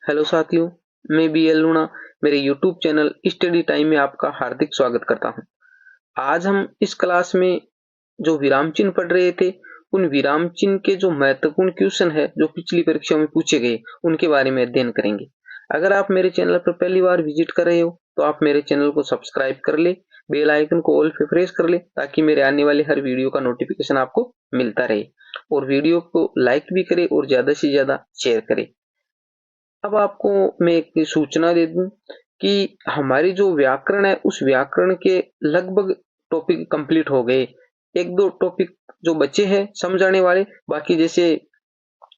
Hello साथियों, मैं BL. लूणा मेरे यूट्यूब चैनल स्टडी टाइम में आपका हार्दिक स्वागत करता हूं। आज हम इस क्लास में जो विराम चिन्ह पढ़ रहे थे, उन विराम चिन्ह के जो महत्वपूर्ण क्वेश्चन है जो पिछली परीक्षा में पूछे गए, उनके बारे में अध्ययन करेंगे। अगर आप मेरे चैनल पर पहली बार विजिट कर रहे हो तो आप मेरे चैनल को सब्सक्राइब कर ले, बेल आइकन को ऑल पे प्रेस कर ले ताकि मेरे आने वाले हर वीडियो का नोटिफिकेशन आपको मिलता रहे, और वीडियो को लाइक भी करे और ज्यादा से ज्यादा शेयर करे। अब आपको मैं एक सूचना दे दूं कि हमारी जो व्याकरण है उस व्याकरण के लगभग टॉपिक कंप्लीट हो गए। एक दो टॉपिक जो बचे हैं समझाने वाले, बाकी जैसे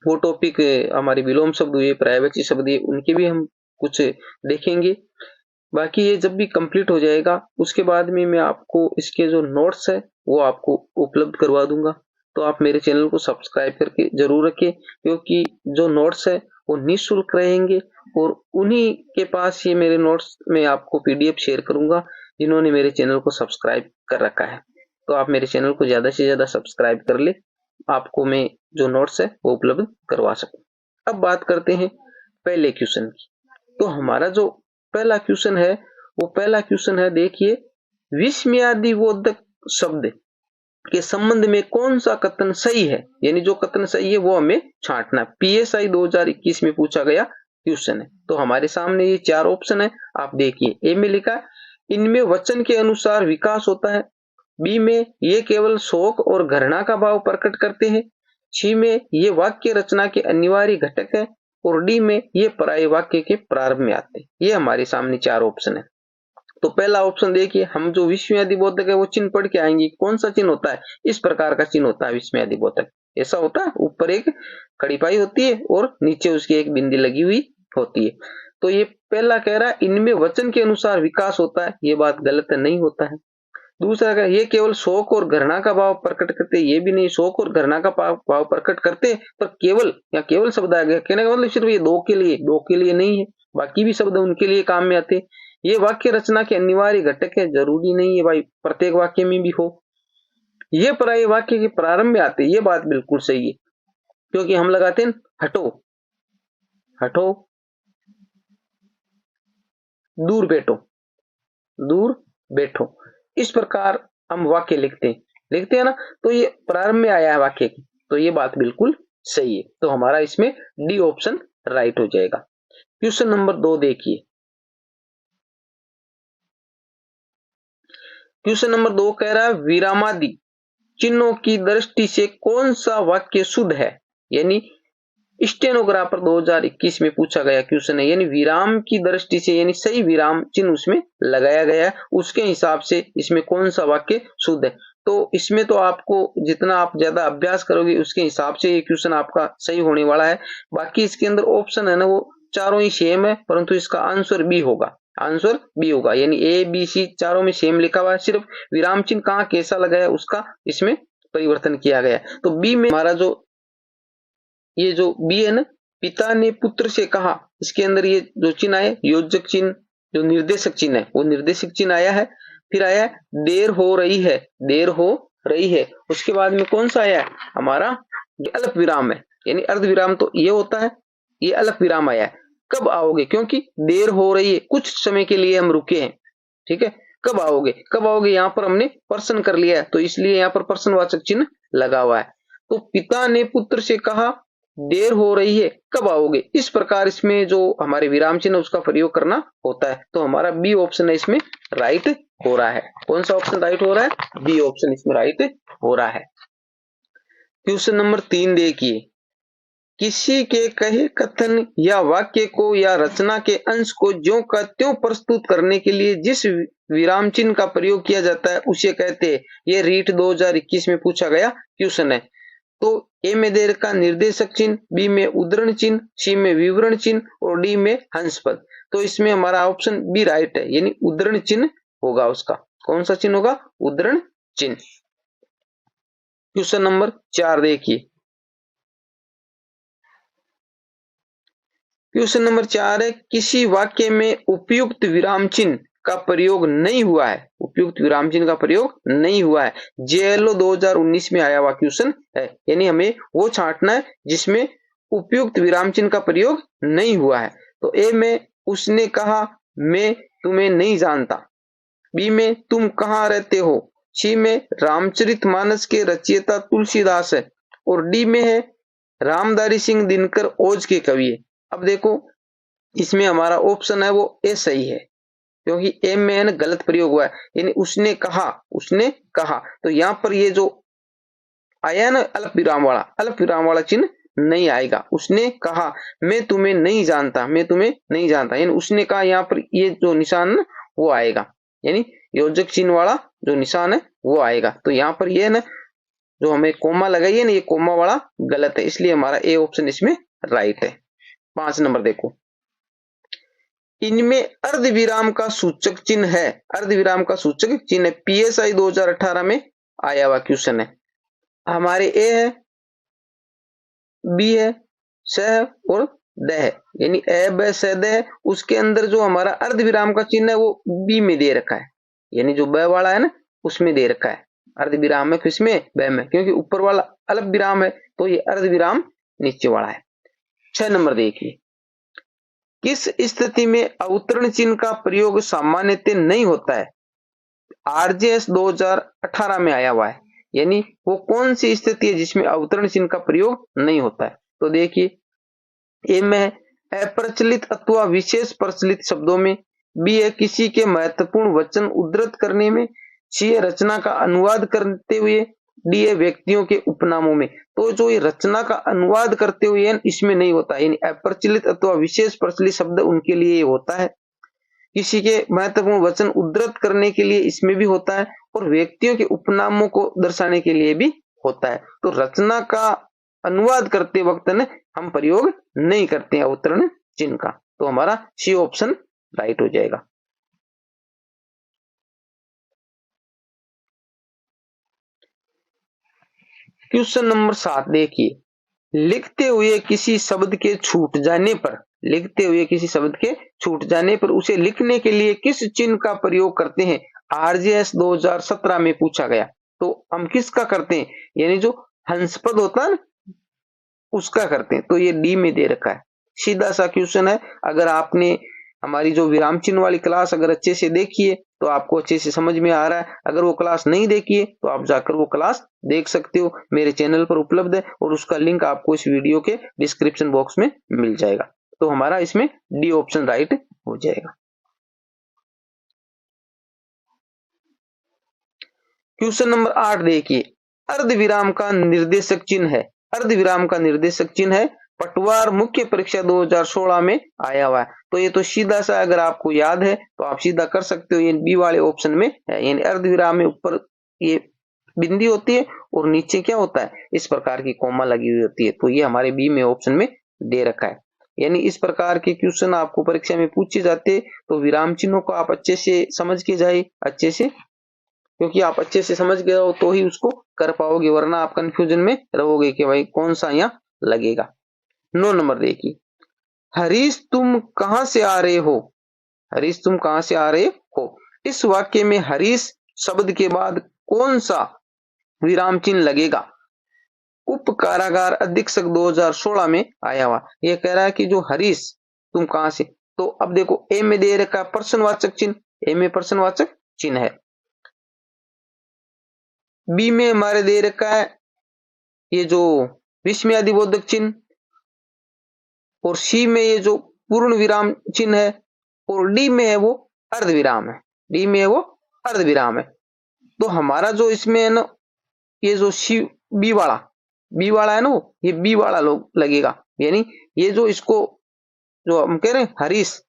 वो टॉपिक हमारे विलोम शब्द हुए, पर्यायवाची शब्द हुए, उनके भी हम कुछ देखेंगे। बाकी ये जब भी कंप्लीट हो जाएगा उसके बाद में मैं आपको इसके जो नोट्स है वो आपको उपलब्ध करवा दूंगा। तो आप मेरे चैनल को सब्सक्राइब करके जरूर रखें, क्योंकि जो नोट्स है वो निःशुल्क रहेंगे और उन्हीं के पास ये मेरे नोट्स मैं आपको पीडीएफ शेयर करूंगा जिन्होंने मेरे चैनल को सब्सक्राइब कर रखा है। तो आप मेरे चैनल को ज्यादा से ज्यादा सब्सक्राइब कर ले, आपको मैं जो नोट्स है वो उपलब्ध करवा सकूं। अब बात करते हैं पहले क्वेश्चन की। तो हमारा जो पहला क्वेश्चन है वो पहला क्वेश्चन है, देखिए, विस्मयादिबोधक शब्द के संबंध में कौन सा कथन सही है, यानी जो कथन सही है वो हमें छांटना। पीएसआई 2021 में पूछा गया क्वेश्चन है। तो हमारे सामने ये चार ऑप्शन है, आप देखिए। ए में लिखा इनमें वचन के अनुसार विकास होता है। बी में ये केवल शोक और घृणा का भाव प्रकट करते हैं। सी में ये वाक्य रचना के अनिवार्य घटक है, और डी में ये पराये वाक्य के प्रारंभ में आते हैं। ये हमारे सामने चार ऑप्शन है। तो पहला ऑप्शन देखिए, हम जो विस्मयादिबोधक है वो चिन्ह पढ़ के आएंगे। कौन सा चिन्ह होता है? इस प्रकार का चिन्ह होता है विस्मयादिबोधक। ऐसा होता है, ऊपर एक खड़ी पाई होती है और नीचे उसकी एक बिंदी लगी हुई होती है। तो ये पहला कह रहा है इनमें वचन के अनुसार विकास होता है, ये बात गलत है, नहीं होता है। दूसरा कह ये केवल शोक और घृणा का भाव प्रकट करते, ये भी नहीं, शोक और घृणा का भाव प्रकट करते, पर केवल या केवल शब्द आ गया, कहने का मतलब सिर्फ ये दो के लिए नहीं है, बाकी भी शब्द उनके लिए काम में आते। ये वाक्य रचना के अनिवार्य घटक है, जरूरी नहीं है भाई प्रत्येक वाक्य में भी हो। ये पराये वाक्य के प्रारंभ में आते, ये बात बिल्कुल सही है, क्योंकि हम लगाते हैं हटो, हटो, दूर बैठो, दूर बैठो, इस प्रकार हम वाक्य लिखते हैं ना। तो ये प्रारंभ में आया है वाक्य की, तो ये बात बिल्कुल सही है। तो हमारा इसमें डी ऑप्शन राइट हो जाएगा। क्वेश्चन नंबर 2 देखिए। क्वेश्चन नंबर 2 कह रहा है विरामादि चिन्हों की दृष्टि से कौन सा वाक्य शुद्ध है, यानी स्टेनोग्राफर 2021 में पूछा गया क्वेश्चन है, यानी विराम की दृष्टि से, यानी सही विराम चिन्ह उसमें लगाया गया है, उसके हिसाब से इसमें कौन सा वाक्य शुद्ध है। तो इसमें तो आपको जितना आप ज्यादा अभ्यास करोगे उसके हिसाब से ये क्वेश्चन आपका सही होने वाला है। बाकी इसके अंदर ऑप्शन है ना वो चारों ही सेम है, परंतु इसका आंसर बी होगा, आंसर बी होगा, यानी ए बी सी चारों में सेम लिखा हुआ है, सिर्फ विराम चिन्ह कहाँ कैसा लगाया उसका इसमें परिवर्तन किया गया है। तो बी में हमारा जो ये जो बी है ना, पिता ने पुत्र से कहा, इसके अंदर ये जो चिन्ह आया योजक चिन्ह, जो निर्देशक चिन्ह है वो निर्देशक चिन्ह आया है। फिर आया देर हो रही है, देर हो रही है, उसके बाद में कौन सा आया है हमारा अल्प विराम है, यानी अर्ध विराम तो ये होता है, ये अल्प विराम आया है। कब आओगे, क्योंकि देर हो रही है, कुछ समय के लिए हम रुके हैं, ठीक है। कब आओगे, कब आओगे, यहाँ पर हमने प्रश्न कर लिया है तो इसलिए यहाँ पर प्रश्नवाचक चिन्ह लगा हुआ है। तो पिता ने पुत्र से कहा देर हो रही है, कब आओगे, इस प्रकार इसमें जो हमारे विराम चिन्ह उसका प्रयोग करना होता है। तो हमारा बी ऑप्शन है इसमें राइट हो रहा है। कौन सा ऑप्शन राइट हो रहा है? बी ऑप्शन इसमें राइट हो रहा है। क्वेश्चन नंबर 3 देखिए, किसी के कहे कथन या वाक्य को या रचना के अंश को ज्यों का त्यों प्रस्तुत करने के लिए जिस विराम चिन्ह का प्रयोग किया जाता है उसे कहते हैं। ये रीट 2021 में पूछा गया क्वेश्चन है। तो ए में दे रखा निर्देशक चिन्ह, बी में उद्धरण चिन्ह, सी में विवरण चिन्ह और डी में हंस पद। तो इसमें हमारा ऑप्शन बी राइट है, यानी उद्धरण चिन्ह होगा उसका। कौन सा चिन्ह होगा? उद्धरण चिन्ह। क्वेश्चन नंबर 4 देखिए। क्वेश्चन नंबर 4 है किसी वाक्य में उपयुक्त विराम चिन्ह का प्रयोग नहीं हुआ है, उपयुक्त विराम चिन्ह का प्रयोग नहीं हुआ है। जेएलओ 2019 में आया हुआ क्वेश्चन है, यानी हमें वो छांटना है जिसमें उपयुक्त विराम चिन्ह का प्रयोग नहीं हुआ है। तो ए में उसने कहा मैं तुम्हें नहीं जानता, बी में तुम कहाँ रहते हो, सी में रामचरितमानस के रचयिता तुलसीदास है, और डी में है रामधारी सिंह दिनकर ओज के कवि है। अब देखो इसमें हमारा ऑप्शन है वो ए सही है, क्योंकि ए में है ना गलत प्रयोग हुआ है, यानी उसने कहा, तो यहाँ पर ये जो आया ना अल्प विराम वाला चिन्ह नहीं आएगा। उसने कहा मैं तुम्हें नहीं जानता, यानी उसने कहा, यहाँ पर ये जो निशान ना वो आएगा, यानी योजक चिन्ह वाला जो निशान है वो आएगा। तो यहाँ पर ये ना जो हमें कोमा लगाई है ना, ये कोमा वाला गलत है, इसलिए हमारा ए ऑप्शन इसमें राइट है। 5 नंबर देखो, इनमें अर्धविराम का सूचक चिन्ह है, PSI 2018 में आया हुआ क्वेश्चन है। हमारे ए है, बी है, स है और द है, यानी ए ब स द है। उसके अंदर जो हमारा अर्धविराम का चिन्ह है वो बी में दे रखा है, यानी जो ब वाला है ना उसमें दे रखा है। अर्धविराम है किसमें, ब में, क्योंकि ऊपर वाला अल्प विराम है तो ये अर्धविराम नीचे वाला है। 6 नंबर देखिए, किस स्थिति में अवतरण चिन्ह का प्रयोग सामान्यतः नहीं होता है? RJS 2018 में आया हुआ है, यानी वो कौन सी स्थिति है जिसमें अवतरण चिन्ह का प्रयोग नहीं होता है? तो देखिए, ए में अप्रचलित अथवा विशेष प्रचलित शब्दों में, बी है किसी के महत्वपूर्ण वचन उद्धृत करने में, सी है रचना का अनुवाद करते हुए, डी है व्यक्तियों के उपनामों में। तो जो ये रचना का अनुवाद करते हुए इसमें नहीं होता, यानी अप्रचलित अथवा विशेष प्रचलित शब्द उनके लिए होता है। किसी के महत्वपूर्ण वचन उद्धृत करने के लिए इसमें भी होता है, और व्यक्तियों के उपनामों को दर्शाने के लिए भी होता है। तो रचना का अनुवाद करते वक्त न हम प्रयोग नहीं करते हैं अवतरण चिन्ह का, तो हमारा सी ऑप्शन राइट हो जाएगा। क्वेश्चन नंबर 7 देखिए, लिखते हुए किसी शब्द के छूट जाने पर उसे लिखने के लिए किस चिन्ह का प्रयोग करते हैं? RJS 2017 में पूछा गया। तो हम किसका करते हैं, यानी जो हंसपद होता है उसका करते हैं। तो ये डी में दे रखा है, सीधा सा क्वेश्चन है। अगर आपने हमारी जो विराम चिन्ह वाली क्लास अगर अच्छे से देखी है तो आपको अच्छे से समझ में आ रहा है। अगर वो क्लास नहीं देखी है तो आप जाकर वो क्लास देख सकते हो, मेरे चैनल पर उपलब्ध है, और उसका लिंक आपको इस वीडियो के डिस्क्रिप्शन बॉक्स में मिल जाएगा। तो हमारा इसमें डी ऑप्शन राइट हो जाएगा। क्वेश्चन नंबर 8 देखिए, अर्धविराम का निर्देशक चिन्ह है, पटवार मुख्य परीक्षा 2016 में आया हुआ है। तो ये तो सीधा सा अगर आपको याद है तो आप सीधा कर सकते हो, ये बी वाले ऑप्शन में है, यानी अर्धविराम में ऊपर ये बिंदी होती है और नीचे क्या होता है, इस प्रकार की कोमा लगी हुई होती है। तो ये हमारे बी में ऑप्शन में दे रखा है। यानी इस प्रकार के क्वेश्चन आपको परीक्षा में पूछे जाते तो विराम चिन्हों को आप अच्छे से समझ के जाए, क्योंकि आप अच्छे से समझ गए हो तो ही उसको कर पाओगे, वरना आप कंफ्यूजन में रहोगे कि भाई कौन सा यहाँ लगेगा। 9 नंबर देखिए, हरीश तुम कहां से आ रहे हो, इस वाक्य में हरीश शब्द के बाद कौन सा विराम चिन्ह लगेगा? उप कारागार अधीक्षक 2016 में आया हुआ। यह कह रहा है कि जो हरीश तुम कहां से, तो अब देखो ए में दे रखा प्रश्नवाचक चिन्ह, है। बी में हमारे दे रखा है ये जो विस्मयादिबोधक चिन्ह, और सी में ये जो पूर्ण विराम चिन्ह है, और डी में है वो अर्धविराम है। तो हमारा जो इसमें है ना ये जो सी बी वाला है ना, ये बी वाला लगेगा। यानी ये जो इसको जो हम कह रहे हैं हरीश,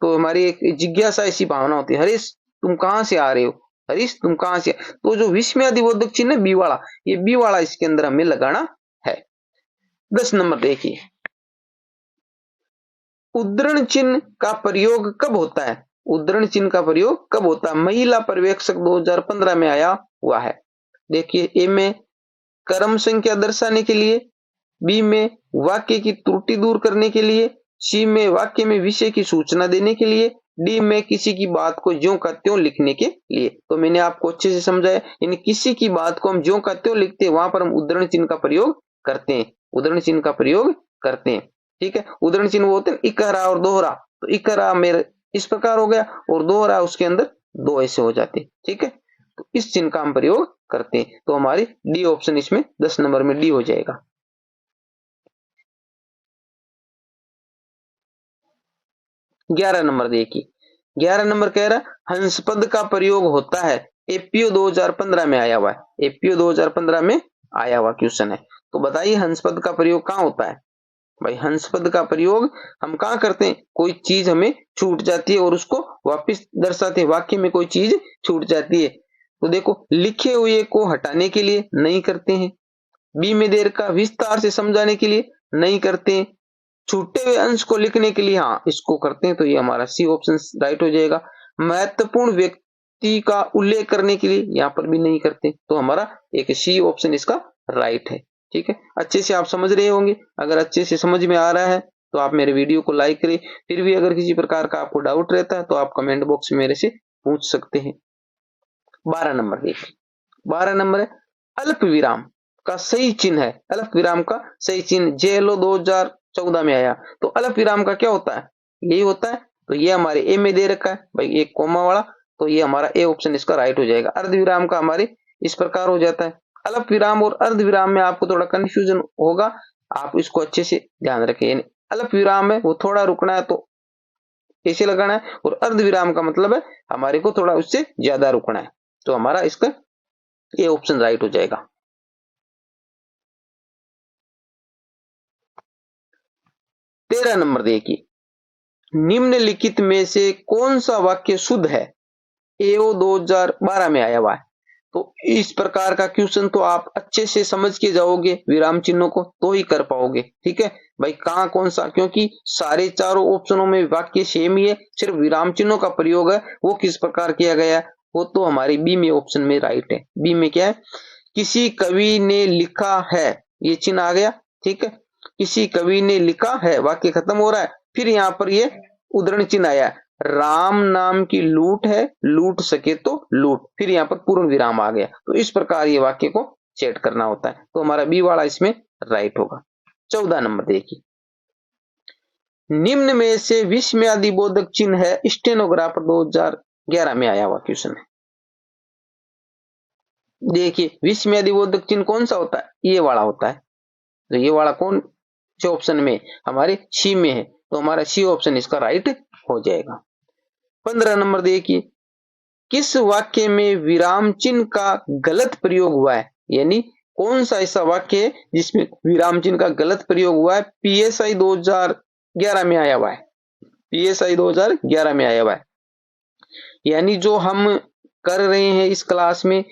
तो हमारी एक जिज्ञासा ऐसी भावना होती है, हरीश तुम कहां से आ रहे हो, तो जो विस्मयादिबोधक चिन्ह है बी वाला, ये बी वाला इसके अंदर हमें लगाना है। 10 नंबर देखिए, उद्धरण चिन्ह का प्रयोग कब होता है? महिला पर्यवेक्षक 2015 में आया हुआ है। देखिए, ए में क्रम संख्या दर्शाने के लिए, बी में वाक्य की त्रुटि दूर करने के लिए, सी में वाक्य में विषय की सूचना देने के लिए, डी में किसी की बात को ज्यों का त्यों लिखने के लिए। तो मैंने आपको अच्छे से समझाया, यानी किसी की बात को हम ज्यों का त्यों लिखते हैं वहां पर हम उद्धरण चिन्ह का प्रयोग करते हैं। ठीक है। उदाहरण चिन्ह वो होते हैं इकहरा और दोहरा, तो इकहरा मेरे इस प्रकार हो गया और दोहरा उसके अंदर दो ऐसे हो जाते, ठीक है। तो इस चिन्ह का हम प्रयोग करते हैं, तो हमारी डी ऑप्शन इसमें 10 नंबर में डी हो जाएगा। 11 नंबर देखिए, 11 नंबर कह रहा हंस पद का प्रयोग होता है, एपीओ 2015 में आया हुआ है, एपीओ 2015 में आया हुआ क्वेश्चन है। तो बताइए हंस पद का प्रयोग कहाँ होता है? भाई हंस पद का प्रयोग हम कहाँ करते हैं? कोई चीज हमें छूट जाती है और उसको वापस दर्शाते हैं, वाक्य में कोई चीज छूट जाती है, तो देखो लिखे हुए को हटाने के लिए नहीं करते हैं, बी में देर का विस्तार से समझाने के लिए नहीं करते हैं, छूटे हुए अंश को लिखने के लिए हाँ इसको करते हैं, तो ये हमारा सी ऑप्शन राइट हो जाएगा। महत्वपूर्ण व्यक्ति का उल्लेख करने के लिए यहाँ पर भी नहीं करते, तो हमारा एक सी ऑप्शन इसका राइट है, ठीक है। अच्छे से आप समझ रहे होंगे, अगर अच्छे से समझ में आ रहा है तो आप मेरे वीडियो को लाइक करें, फिर भी अगर किसी प्रकार का आपको डाउट रहता है तो आप कमेंट बॉक्स में मेरे से पूछ सकते हैं। 12 नंबर देखिए, 12 नंबर है अल्प विराम का सही चिन्ह है, अल्प विराम का सही चिन्ह जेएलओ 2014 में आया, तो अल्प विराम का क्या होता है? यही होता है, तो ये हमारे ए में दे रखा है भाई एक कोमा वाला, तो ये हमारा ए ऑप्शन इसका राइट हो जाएगा। अर्ध विराम का हमारे इस प्रकार हो जाता है, अल्प विराम और अर्ध विराम में आपको थोड़ा कंफ्यूजन होगा, आप इसको अच्छे से ध्यान रखें। अल्प विराम है वो थोड़ा रुकना है तो ऐसे लगाना है, और अर्ध विराम का मतलब है हमारे को थोड़ा उससे ज्यादा रुकना है, तो हमारा इसका ये ऑप्शन राइट हो जाएगा। 13 नंबर देखिए, निम्नलिखित में से कौन सा वाक्य शुद्ध है? एओ 2012 में आया हुआ है, तो इस प्रकार का क्वेश्चन तो आप अच्छे से समझ के जाओगे विराम चिन्हों को तो ही कर पाओगे, ठीक है भाई। कहां कौन सा, क्योंकि सारे चारों ऑप्शनों में वाक्य सेम ही है, सिर्फ विराम चिन्हों का प्रयोग है वो किस प्रकार किया गया है, वो तो हमारी बी में ऑप्शन में राइट है। बी में क्या है? किसी कवि ने लिखा है, ये चिन्ह आ गया, ठीक है। किसी कवि ने लिखा है, वाक्य खत्म हो रहा है, फिर यहाँ पर ये उदाहरण चिन्ह आया, राम नाम की लूट है, लूट सके तो लूट, फिर यहाँ पर पूर्ण विराम आ गया, तो इस प्रकार ये वाक्य को सेट करना होता है, तो हमारा बी वाला इसमें राइट होगा। 14 नंबर देखिए, निम्न में से विस्मयादि बोधक चिन्ह है, स्टेनोग्राफर 2011 में आया हुआ क्वेश्चन है। देखिए विस्मयादि बोधक चिन्ह कौन सा होता है? ये वाला होता है, तो ये वाला कौन से ऑप्शन में? हमारे सी में है, तो हमारा सी ऑप्शन इसका राइट हो जाएगा। 15 नंबर देखिए, किस वाक्य में विराम चिन्ह का गलत प्रयोग हुआ है? यानी कौन सा ऐसा वाक्य है जिसमें विराम चिन्ह का गलत प्रयोग हुआ है? पीएसआई 2011 में आया हुआ है, पीएसआई 2011 में आया हुआ है। यानी जो हम कर रहे हैं इस क्लास में,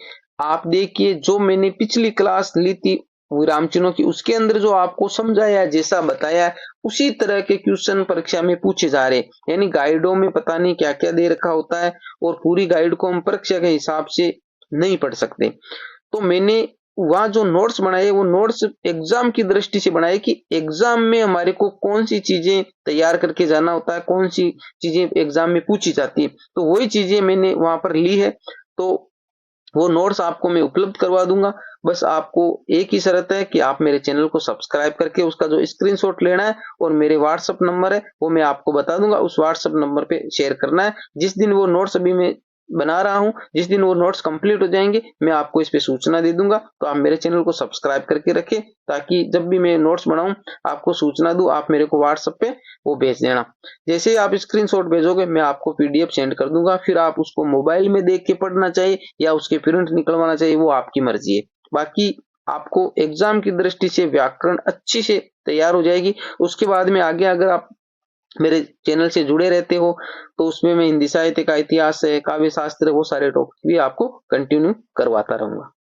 आप देखिए जो मैंने पिछली क्लास ली थी विराम चिन्हों की, उसके अंदर जो आपको समझाया जैसा बताया उसी तरह के क्वेश्चन परीक्षा में पूछे जा रहे हैं। यानी गाइडों में पता नहीं क्या क्या दे रखा होता है और पूरी गाइड को हम परीक्षा के हिसाब से नहीं पढ़ सकते, तो मैंने वहां जो नोट्स बनाए वो नोट्स एग्जाम की दृष्टि से बनाए कि एग्जाम में हमारे को कौन सी चीजें तैयार करके जाना होता है, कौन सी चीजें एग्जाम में पूछी जाती है, तो वही चीजें मैंने वहां पर ली है, तो वो नोट्स आपको मैं उपलब्ध करवा दूंगा। बस आपको एक ही शर्त है कि आप मेरे चैनल को सब्सक्राइब करके उसका जो स्क्रीनशॉट लेना है और मेरे व्हाट्सएप नंबर है वो मैं आपको बता दूंगा, उस व्हाट्सएप नंबर पे शेयर करना है। जिस दिन वो नोट्स अभी मैं बना रहा हूं, जिस दिन वो नोट्स कंप्लीट हो जाएंगे मैं आपको इस पे सूचना दे दूंगा, तो आप मेरे चैनल को सब्सक्राइब करके रखें ताकि जब भी मैं नोट्स बनाऊं आपको सूचना दूं, आप मेरे को व्हाट्सएप पे वो भेज देना। जैसे ही आप स्क्रीनशॉट भेजोगे मैं आपको पीडीएफ सेंड कर दूंगा, फिर आप उसको मोबाइल में देख के पढ़ना चाहिए या उसके प्रिंट निकलवाना चाहिए, वो आपकी मर्जी है। बाकी आपको एग्जाम की दृष्टि से व्याकरण अच्छी से तैयार हो जाएगी। उसके बाद में आगे अगर आप मेरे चैनल से जुड़े रहते हो तो उसमें मैं हिंदी साहित्य का, इतिहास है, काव्य शास्त्र, वो सारे टॉपिक भी आपको कंटिन्यू करवाता रहूंगा।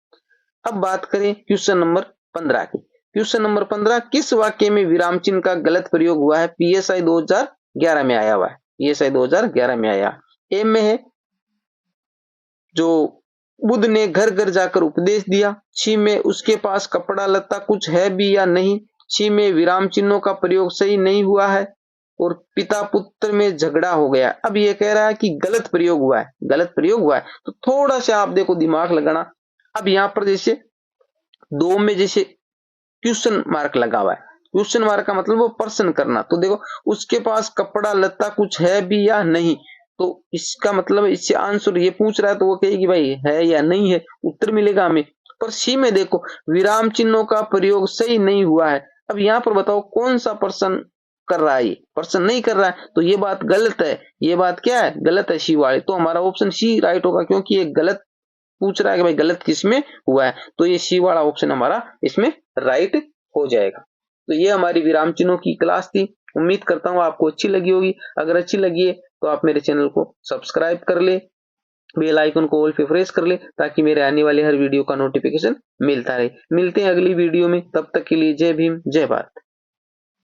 अब बात करें क्वेश्चन नंबर 15 की। क्वेश्चन नंबर 15, किस वाक्य में विराम चिन्ह का गलत प्रयोग हुआ है? पीएसआई 2011 में आया हुआ है, पीएसआई 2011 में आया। ए में है जो बुद्ध ने घर घर जाकर उपदेश दिया, सी में उसके पास कपड़ा लत्ता कुछ है भी या नहीं, सी में विराम चिन्हों का प्रयोग सही नहीं हुआ है, और पिता पुत्र में झगड़ा हो गया। अब ये कह रहा है कि गलत प्रयोग हुआ है, गलत प्रयोग हुआ है, तो थोड़ा सा आप देखो दिमाग लगाना। अब यहां पर जैसे दो में जैसे क्वेश्चन मार्क लगा हुआ है, क्वेश्चन मार्क का मतलब वो प्रश्न करना। तो देखो उसके पास कपड़ा लत्ता कुछ है भी या नहीं, तो इसका मतलब इससे आंसर ये पूछ रहा है तो वो कहेगी भाई है या नहीं है, उत्तर मिलेगा हमें। पर सी में देखो विराम चिन्हों का प्रयोग सही नहीं हुआ है। अब यहाँ पर बताओ कौन सा प्रश्न कर रहा है, ये प्रश्न नहीं कर रहा है, तो ये बात गलत है। ये बात क्या है, गलत है सी वाली। तो हमारा ऑप्शन सी राइट होगा, क्योंकि ये गलत पूछ रहा है कि भाई गलत किसमें हुआ है, तो ये सी वाला ऑप्शन हमारा इसमें राइट हो जाएगा। तो ये हमारी विराम चिन्हों की क्लास थी। उम्मीद करता हूँ आपको अच्छी लगी होगी। अगर अच्छी लगी है तो आप मेरे चैनल को सब्सक्राइब कर ले, बेल आइकन को ऑल पे प्रेस कर ले, ताकि मेरे आने वाले हर वीडियो का नोटिफिकेशन मिलता रहे। मिलते हैं अगली वीडियो में, तब तक के लिए जय भीम जय भारत।